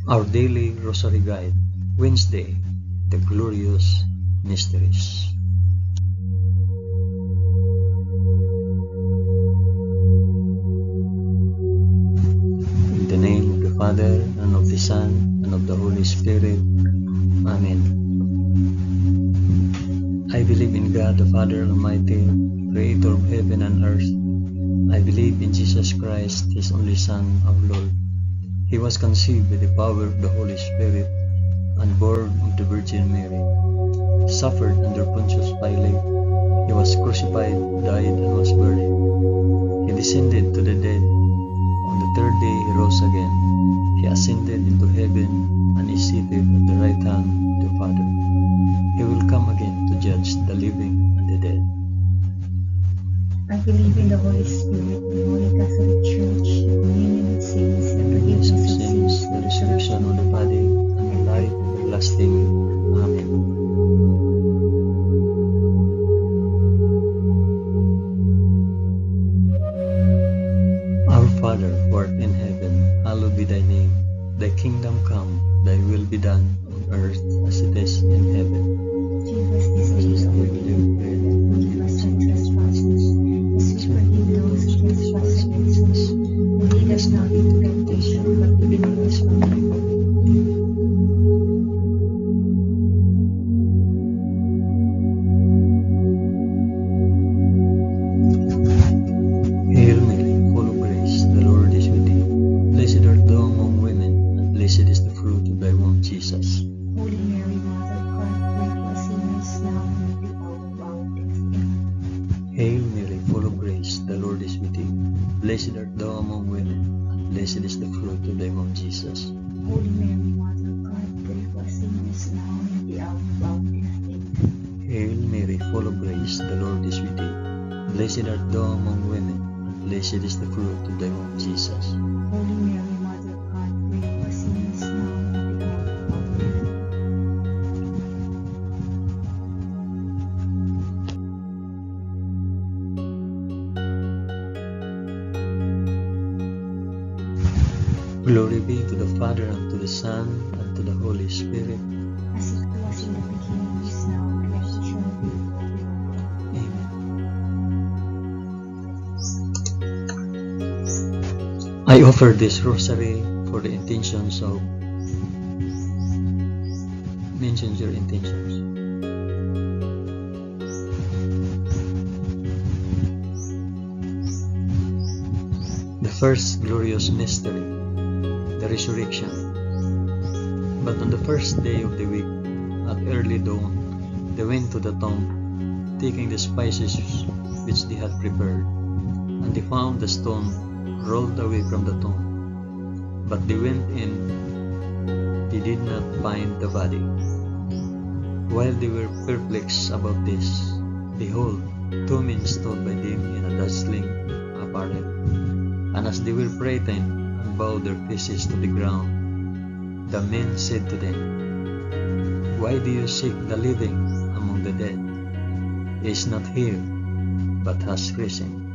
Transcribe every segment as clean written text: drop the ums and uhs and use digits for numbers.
Our Daily Rosary Guide, Wednesday, the Glorious Mysteries. In the name of the Father, and of the Son, and of the Holy Spirit. Amen. I believe in God, the Father Almighty, Creator of heaven and earth. I believe in Jesus Christ, His only Son, our Lord. He was conceived by the power of the Holy Spirit and born of the Virgin Mary. Suffered under Pontius Pilate. He was crucified, died, and was buried. He descended to the dead. On the third day he rose again. He ascended into heaven and is seated at the right hand of the Father. He will come again to judge the living and the dead. I believe in the Holy Spirit, the Holy Catholic Church, the communion of saints, the forgiveness of sins, the resurrection of the body, and the life everlasting. Amen. Our Father, who art in heaven, hallowed be thy name. Thy kingdom come, thy will be done, on earth as it is in heaven. Give us this day our daily bread, and forgive us our trespasses, as we forgive those who trespass against us. And lead us not into temptation, but deliver us from evil. Hail Mary, full of grace, the Lord is with thee. Blessed art thou among women, and blessed is the fruit of thy womb, Jesus. Holy Mary, Mother of God, pray for us sinners now and at the hour of our death. Amen. Hail Mary, full of grace, the Lord is with thee. Blessed art thou among women, and blessed is the fruit of thy womb, Jesus. Holy Mary, Mother of God, pray for us sinners now and at the hour of our death. Amen. Hail Mary, full of grace, the Lord is with thee. Blessed art thou among women, and blessed is the fruit of thy womb, Jesus. Holy Mary, Mother of God, pray for us sinners now and at the hour of our death. Glory be to the Father, and to the Son, and to the Holy Spirit. As it was in the beginning, is now, and ever shall be, world without end. Amen. I offer this rosary for the intentions of... Mention your intentions. The first glorious mystery, the resurrection. But on the first day of the week, at early dawn, they went to the tomb, taking the spices which they had prepared, and they found the stone rolled away from the tomb. But they went in, they did not find the body. While they were perplexed about this, behold, two men stood by them in a dazzling apparel. And as they were frightened and bowed their faces to the ground, the men said to them, Why do you seek the living among the dead? He is not here, but has risen.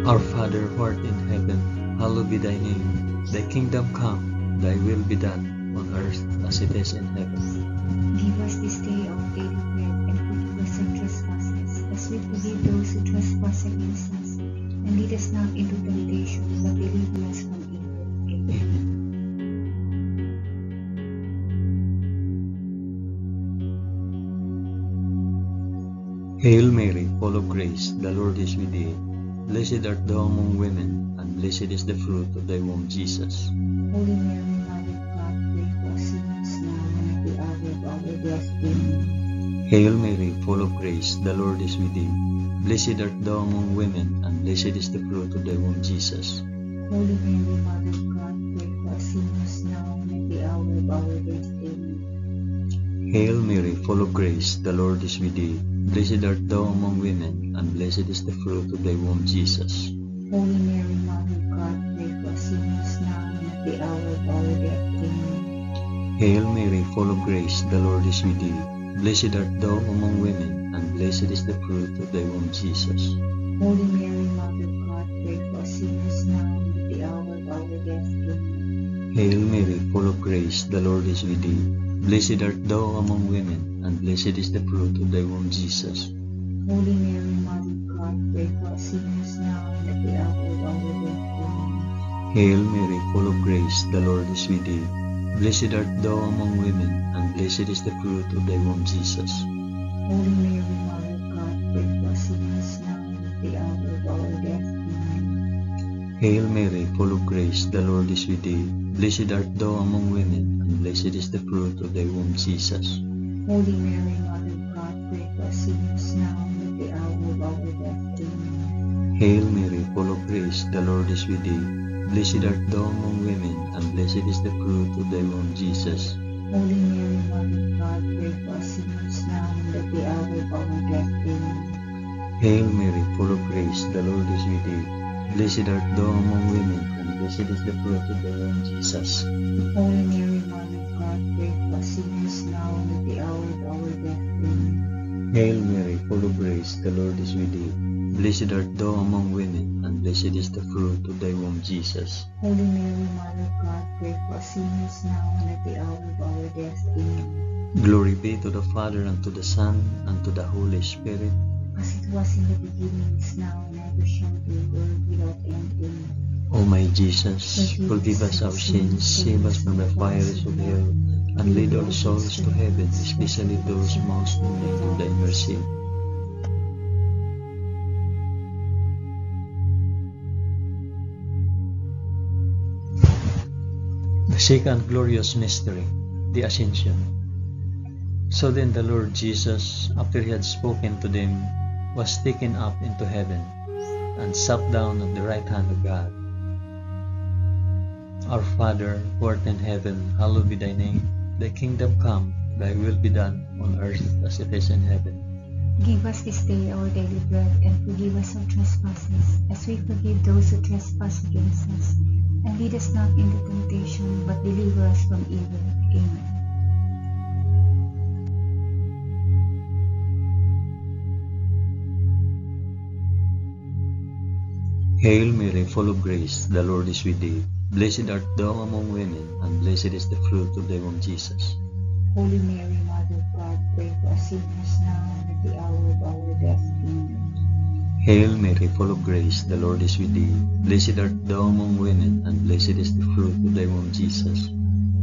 Our Father who art in heaven, hallowed be thy name. Thy kingdom come, thy will be done, on earth as it is in heaven. Give us this day our daily bread, and forgive us our trespasses, as we forgive those who trespass against us. And lead us not into temptation, but deliver us from evil. Amen. Hail Mary, full of grace, the Lord is with thee. Blessed art thou among women, and blessed is the fruit of thy womb, Jesus. Holy Mary, Mother of God, pray for us sinners now and at the hour of our death. Amen. Hail Mary, full of grace, the Lord is with thee. Blessed art thou among women, and blessed is the fruit of thy womb, Jesus. Holy Mary, Mother of God, pray for us sinners now and at the hour of our death. Amen. Hail Mary, full of grace, the Lord is with thee. Blessed art thou among women, and blessed is the fruit of thy womb, Jesus. Holy Mary, Mother of God, pray for us sinners now and at the hour of our death. Amen. Hail Mary, full of grace, the Lord is with thee. Blessed art thou among women, and blessed is the fruit of thy womb, Jesus. Holy Mary, Mother of God, pray for us sinners now and at the hour of our death. Amen. Hail Mary, full of grace, the Lord is with thee. Blessed art thou among women, and blessed is the fruit of thy womb, Jesus. Holy Mary, Mother of God, pray for us sinners now and at the hour of our death. Amen. Hail Mary, full of grace, the Lord is with thee. Blessed art thou among women, and blessed is the fruit of thy womb, Jesus. Holy Mary, Mother of God, pray for us sinners now and at the hour of our death. Amen. Hail Mary, full of grace, the Lord is with thee. Blessed art thou among women, and blessed is the fruit of thy womb, Jesus. Holy Mary, Mother of God, pray for us sinners now and at the hour of our death. Amen. Hail Mary, full of grace, the Lord is with thee. Blessed art thou among women, and blessed is the fruit of thy womb, Jesus. Holy Mary, Mother of God, pray for us sinners now and at the hour of our death. Amen. Hail Mary, full of grace, the Lord is with thee. Blessed art thou among women, and blessed is the fruit of thy womb, Jesus. Holy Mary, Mother of God, pray for us sinners now and at the hour of our death. Amen. Hail Mary, full of grace, the Lord is with thee. Blessed art thou among women, and blessed is the fruit of thy womb, Jesus. Holy Mary, Mother of God, pray for us sinners now and at the hour of our death. Amen. Glory be to the Father, and to the Son, and to the Holy Spirit. As it was in the beginning, is now, and ever shall be, world without end. Amen. O my Jesus, forgive us our sins, save us from the fires of hell, and lead all souls to heaven, especially those most in need of thy mercy. The second glorious mystery, the Ascension. So then the Lord Jesus, after he had spoken to them, was taken up into heaven, and sat down at the right hand of God. Our Father, who art in heaven, hallowed be thy name. Thy kingdom come, thy will be done, on earth as it is in heaven. Give us this day our daily bread, and forgive us our trespasses, as we forgive those who trespass against us. And lead us not into temptation, but deliver us from evil. Amen. Hail Mary, full of grace, the Lord is with thee. Blessed art thou among women, and blessed is the fruit of thy womb, Jesus. Holy Mary, Mother of God, pray for us sinners now and at the hour of our death. Amen. Hail Mary, full of grace, the Lord is with thee. Blessed art thou among women, and blessed is the fruit of thy womb, Jesus.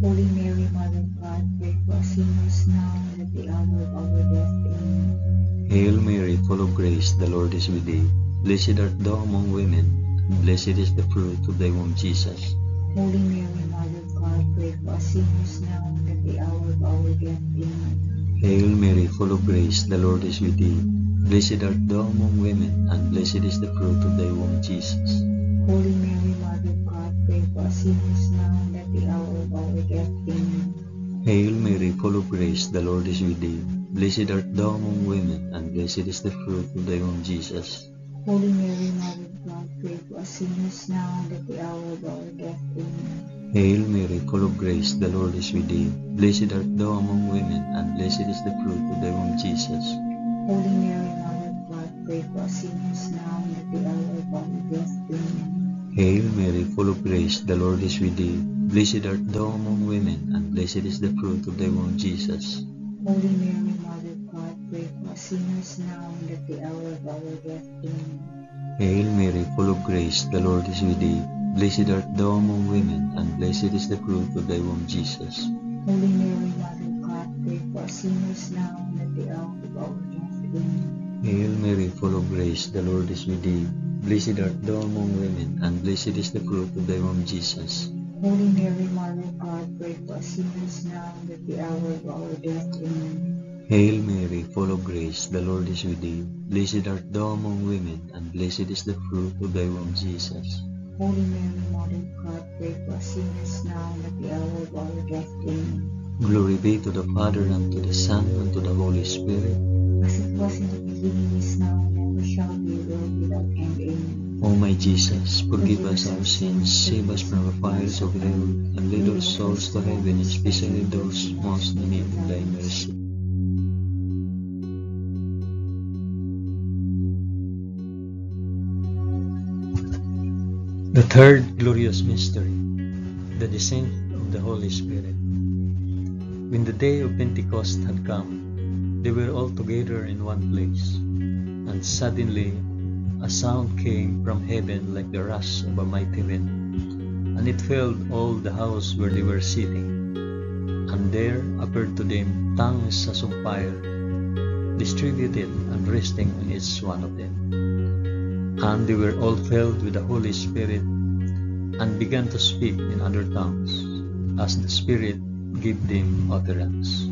Holy Mary, Mother of God, pray for us sinners now and at the hour of our death. Amen. Hail Mary, full of grace, the Lord is with thee. Blessed art thou among women, and blessed is the fruit of thy womb, Jesus. Holy Mary, Mother of God, pray for us sinners now and at the hour of our death. Amen. Hail Mary, full of grace, the Lord is with thee. Blessed art thou among women, and blessed is the fruit of thy womb, Jesus. Holy Mary, Mother of God, pray for us sinners now and at the hour of our death. Amen. Hail Mary, full of grace, the Lord is with thee. Blessed art thou among women, and blessed is the fruit of thy womb, Jesus. Holy Mary, Mother of God, pray for us sinners now and at the hour of our death. Amen. Hail Mary, full of grace, the Lord is with thee. Blessed art thou among women, and blessed is the fruit of thy womb, Jesus. Holy Mary, Mother of God, pray for us sinners now and at the hour of our death. Amen. Hail Mary, full of grace, the Lord is with thee. Blessed art thou among women, and blessed is the fruit of thy womb, Jesus. Holy Mary, Mother of God, pray for us sinners now and at the hour of our death. Amen. Hail Mary, full of grace, the Lord is with thee. Blessed art thou among women, and blessed is the fruit of thy womb, Jesus. Holy Mary, Mother of God, pray for us sinners now and at the hour of our death. Amen. Hail Mary, full of grace, the Lord is with thee. Blessed art thou among women, and blessed is the fruit of thy womb, Jesus. Holy Mary, Mother of God, pray for us sinners now and at the hour of our death. Amen. Hail Mary, full of grace, the Lord is with thee. Blessed art thou among women, and blessed is the fruit of thy womb, Jesus. Holy Mary, Mother of God, pray for us sinners now and at the hour of our death. Amen. Glory be to the Father, and to the Son, and to the Holy Spirit. As it was in the beginning, is now, and ever shall be, world without end. Amen. O my Jesus, forgive us our sins, save us from the fires of hell, and lead all souls to heaven, especially those most in need of thy mercy. The third glorious mystery, the descent the Holy Spirit. When the day of Pentecost had come, they were all together in one place, and suddenly a sound came from heaven like the rush of a mighty wind, and it filled all the house where they were sitting. And there appeared to them tongues as of fire, distributed and resting on each one of them. And they were all filled with the Holy Spirit, and began to speak in other tongues, as the Spirit gave them utterance.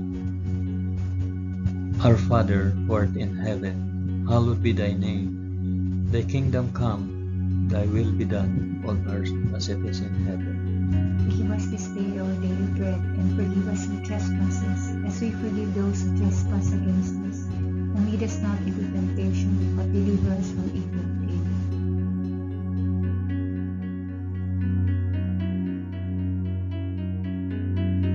Our Father, who art in heaven, hallowed be thy name. Thy kingdom come, thy will be done on earth as it is in heaven. Give us this day our daily bread, and forgive us our trespasses, as we forgive those who trespass against us. And lead us not into temptation, but deliver us from evil. Amen.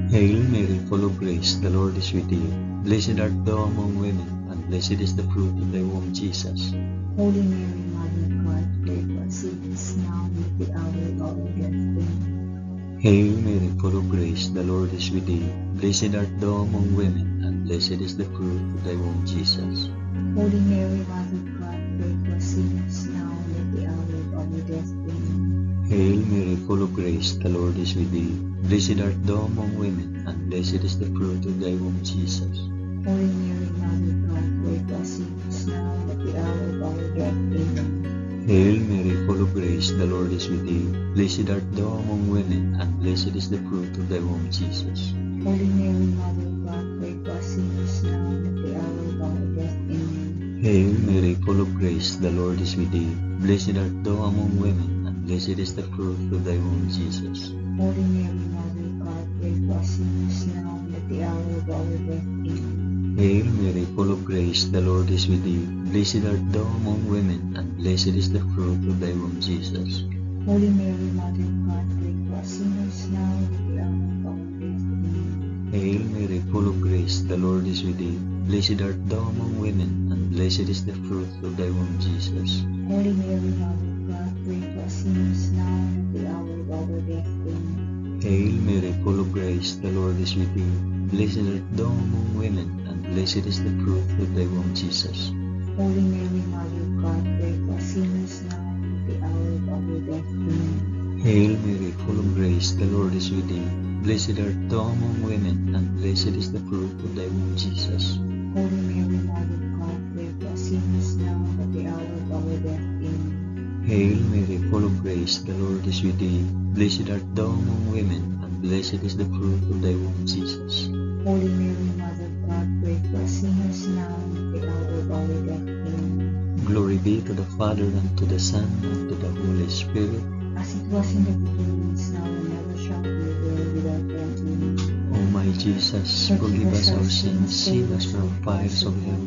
Hail Mary, full of grace, the Lord is with you. Blessed art thou among women, and blessed is the fruit of thy womb, Jesus. Holy Mary, Mother of God, pray for us sinners now and at the hour of our death. Amen. Hail Mary, full of grace, the Lord is with thee. Blessed art thou among women, and blessed is the fruit of thy womb, Jesus. Holy Mary, Mother of God, pray for us sinners now and at the hour of our death. Amen. Hail Mary, full of grace, the Lord is with thee. Blessed art thou among women, and blessed is the fruit of thy womb, Jesus. Holy Mary, Mother of God, pray for us sinners now and at the hour of our death. Amen. Hail Mary, full of grace, the Lord is with thee. Blessed art thou among women, and blessed is the fruit of thy womb, Jesus. Holy Mary, Mother of God, pray for us sinners now and at the hour of our death. Amen. Hail Mary, full of grace, the Lord is with thee. Blessed art thou among women, and blessed is the fruit of thy womb, Jesus. Holy Mary, Mother of God, pray for us sinners now and at the hour of our death. Amen. Hail Mary, full of grace, the Lord is with thee. Blessed art thou among women, and blessed is the fruit of thy womb, Jesus. Holy Mary, Mother of God, pray for us sinners now and at the hour of our death. Amen. Hail Mary, full of grace, the Lord is with thee. Blessed art thou among women, and blessed is the fruit of thy womb, Jesus. Holy Mary, Mother of God, pray for us sinners now and at the hour of our death. Amen. Hail Mary, full of grace, the Lord is with thee. Blessed art thou among women, and blessed is the fruit of thy womb, Jesus. Holy Mary, Mother of God, pray for us sinners now and at the hour of our death. Amen. Hail Mary, full of grace, the Lord is with thee. Blessed art thou among women, and blessed is the fruit of thy womb, Jesus. Holy Mary, Mother of God, pray for us sinners now and at the hour of our death. Amen. Hail Mary, full of grace, the Lord is with thee. Blessed art thou among women, and blessed is the fruit of thy womb, Jesus. Holy Mary, Mother of God, pray for us sinners now and at the hour of our death. Amen. Glory be to the Father, and to the Son, and to the Holy Spirit. As it was in the beginning, is now, and ever shall be, world without end. Amen. O my Jesus, forgive us our sins, save us from fires of hell,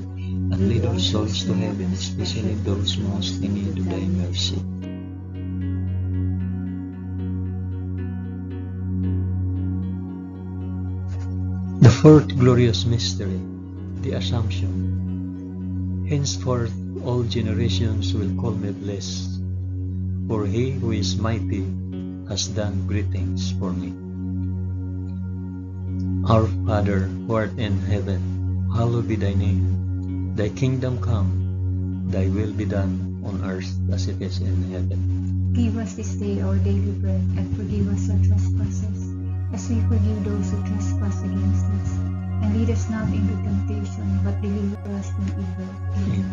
and lead our souls to heaven, especially those most in need of thy mercy. The fourth glorious mystery, the Assumption. Henceforth all generations will call me blessed, for he who is mighty has done great things for me. Our Father, who art in heaven, hallowed be thy name. Thy kingdom come, thy will be done on earth as it is in heaven. Give us this day our daily bread, and forgive us our trespasses, as we forgive those who trespass against us. And lead us not into temptation, but deliver us from evil. Amen.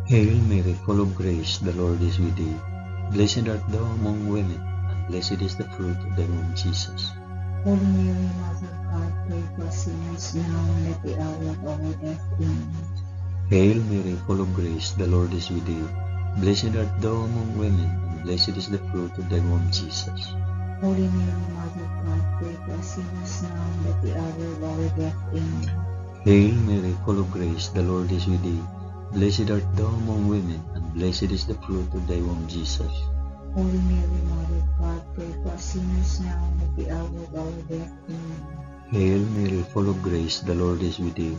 Hail Mary, full of grace, the Lord is with thee. Blessed art thou among women, and blessed is the fruit of thy womb, Jesus. Holy Mary, Mother of God, pray for us sinners now and at the hour of our death. Amen. Hail Mary, full of grace, the Lord is with thee. Blessed art thou among women, and blessed is the fruit of thy womb, Jesus. Holy Mary, Mother of God, pray for us sinners now and at the hour of our death. Amen. Hail Mary, full of grace, the Lord is with thee. Blessed art thou among women, and blessed is the fruit of thy womb, Jesus. Holy Mary, Mother of God, pray for us sinners now and at the hour of our death. Amen. Hail Mary, full of grace, the Lord is with thee.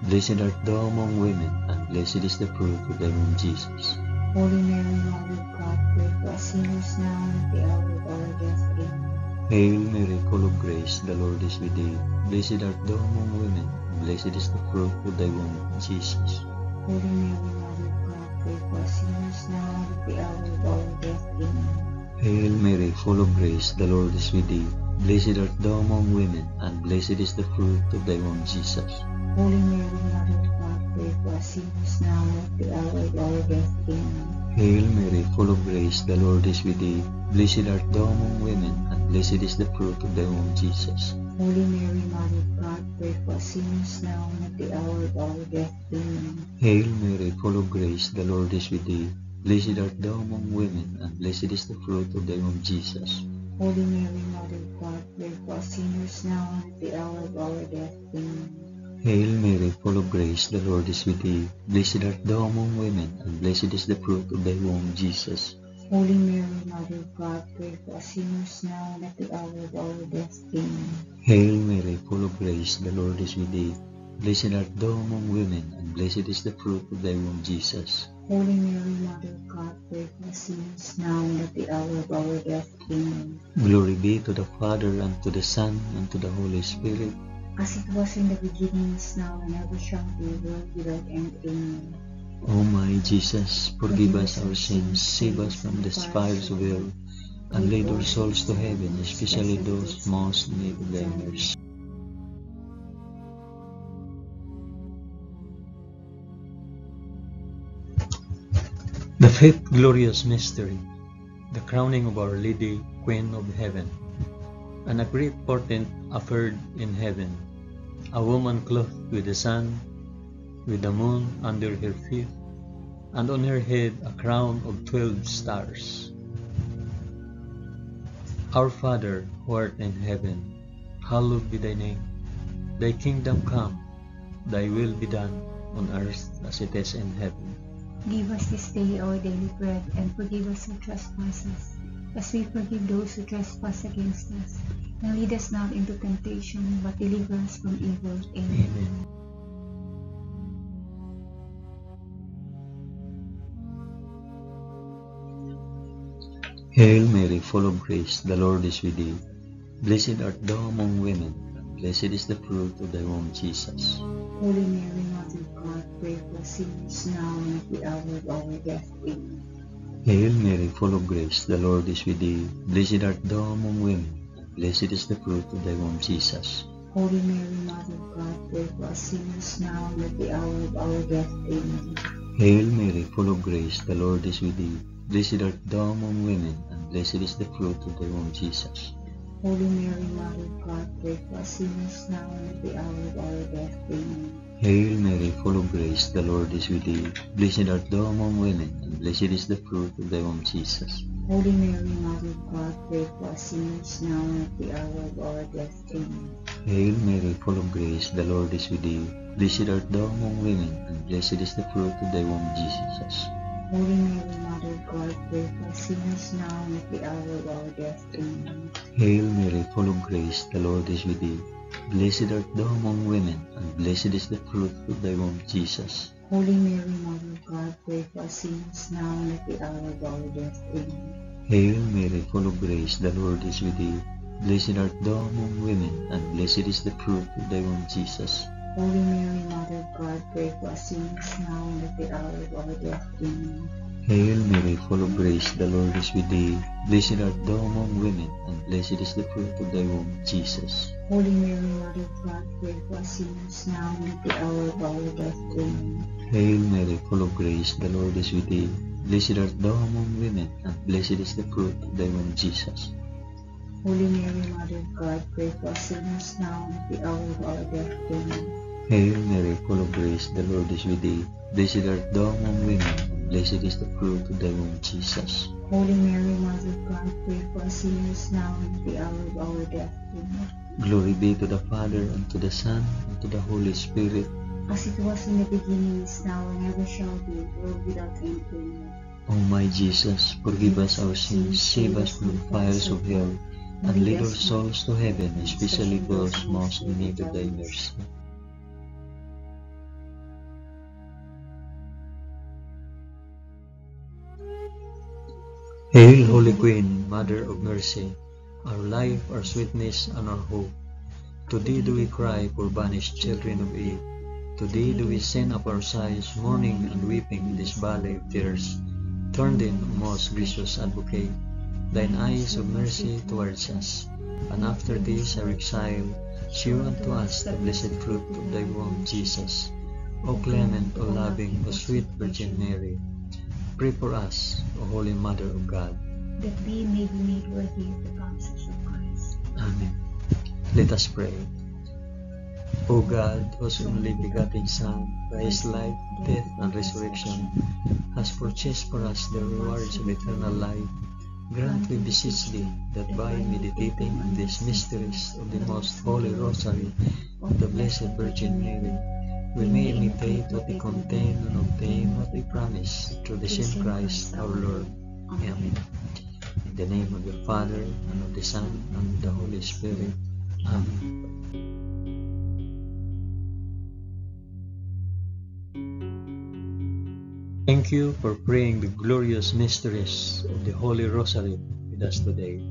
Blessed art thou among women, and blessed is the fruit of thy womb, Jesus. Holy Mary, Mother of God, pray for us sinners now and at the hour of our death. Amen. Hail Mary, full of grace, the Lord is with thee. Blessed art thou among women, and blessed is the fruit of thy womb, Jesus. Holy Mary, Mother of God, pray for us sinners now and at the hour of our death. Amen. Hail Mary, full of grace, the Lord is with thee. Blessed art thou among women, and blessed is the fruit of thy womb, Jesus. Holy Mary, Mother of God, pray for us sinners now and at the hour of our death. Amen. Hail Mary, full of grace, the Lord is with thee. Blessed art thou among women, and blessed is the fruit of thy womb, Jesus. Holy Mary, Mother of God, pray for us sinners now and at the hour of our death. Amen. Hail Mary, full of grace, the Lord is with thee. Blessed art thou among women, and blessed is the fruit of thy womb, Jesus. Holy Mary, Mother of God, pray for us sinners now and at the hour of our death. Amen. Hail Mary, full of grace, the Lord is with thee. Blessed art thou among women, and blessed is the fruit of thy womb, Jesus. Holy Mary, Mother of God, pray for us sinners now and at the hour of our death. Amen. Hail Mary, full of grace, the Lord is with thee. Blessed art thou among women, and blessed is the fruit of thy womb, Jesus. Holy Mary, Mother of God, pray for us sinners now and at the hour of our death. Amen. Glory be to the Father, and to the Son, and to the Holy Spirit. As it was in the beginning, is now, and ever shall be, world without end. Amen. O my Jesus, forgive us our sins, save us from the fires of hell, and lead our souls to heaven, especially those most in need of thy mercy. The fifth glorious mystery, the crowning of Our Lady, Queen of Heaven. And a great portent occurred in heaven, a woman clothed with the sun, with the moon under her feet, and on her head a crown of 12 stars. Our Father, who art in heaven, hallowed be thy name. Thy kingdom come, thy will be done, on earth as it is in heaven. Give us this day our daily bread, and forgive us our trespasses, as we forgive those who trespass against us. And lead us not into temptation, but deliver us from evil. Amen. Amen. Hail Mary, full of grace, the Lord is with thee. Blessed art thou among women, and blessed is the fruit of thy womb, Jesus. Holy Mary, Mother of God, pray for us sinners now and at the hour of our death. Amen. Hail Mary, full of grace, the Lord is with thee. Blessed art thou among women, and blessed is the fruit of thy womb, Jesus. Holy Mary, Mother of God, pray for us sinners now and at the hour of our death. Amen. Hail Mary, full of grace, the Lord is with thee. Blessed art thou among women, and blessed is the fruit of thy womb, Jesus. Holy Mary, Mother of God, pray for us sinners now and at the hour of our death. Amen. Hail Mary, full of grace, the Lord is with thee. Blessed art thou among women, and blessed is the fruit of thy womb, Jesus. Holy Mary, Mother of God, pray for us sinners now and at the hour of our death. Amen. Hail Mary, full of grace, the Lord is with thee. Blessed art thou among women, and blessed is the fruit of thy womb, Jesus. Holy Mary, Mother of God, pray for us sinners now and at the hour of our death. Amen. Hail Mary, full of grace, the Lord is with thee. Blessed art thou among women, and blessed is the fruit of thy womb, Jesus. Holy Mary, Mother of God, pray for us sinners now and at the hour of our death. Amen. Hail Mary, full of grace, the Lord is with thee. Blessed art thou among women, and blessed is the fruit of thy womb, Jesus. Holy Mary, Mother of God, pray for us sinners now and at the hour of our death. Amen. Hail Mary, full of grace, the Lord is with thee. Blessed art thou among women, and blessed is the fruit of thy womb, Jesus. Holy Mary, Mother of God, pray for us sinners now and at the hour of our death. Amen. Hail Mary, full of grace, the Lord is with thee. Blessed art thou among women, and blessed is the fruit of thy womb, Jesus. Holy Mary, Mother of God, pray for us sinners now and at the hour of our death. Amen. Hail Mary, full of grace, the Lord is with thee. Blessed art thou among women, and blessed is the fruit of thy womb, Jesus. Holy Mary, Mother of God, pray for us sinners now and at the hour of our death. Amen. Glory be to the Father, and to the Son, and to the Holy Spirit. As it was in the beginning, is now, and ever shall be, world without end. Amen. O my Jesus, forgive us our sins, save us from the fires of hell, and lead our souls to heaven, especially those most in need of thy mercy. Hail, Holy Queen, Mother of Mercy, our life, our sweetness, and our hope. To thee do we cry, poor banished children of Eve. To thee do we send up our sighs, mourning and weeping in this valley of tears. Turn then, O most gracious Advocate, thine eyes of mercy towards us, and after this our exile, shew unto us the blessed fruit of thy womb, Jesus. O clement, O loving, O sweet Virgin Mary, pray for us, O Holy Mother of God, that we may be made worthy of the promises of Christ. Amen. Let us pray. O God, whose only begotten Son, by his life, death, and resurrection, has purchased for us the rewards of eternal life, grant, we beseech thee, that by meditating on these mysteries of the most holy Rosary of the Blessed Virgin Mary, we may imitate what they contain and obtain what they promise, through the same Christ our Lord. Amen. In the name of the Father, and of the Son, and of the Holy Spirit. Amen. Thank you for praying the glorious mysteries of the Holy Rosary with us today.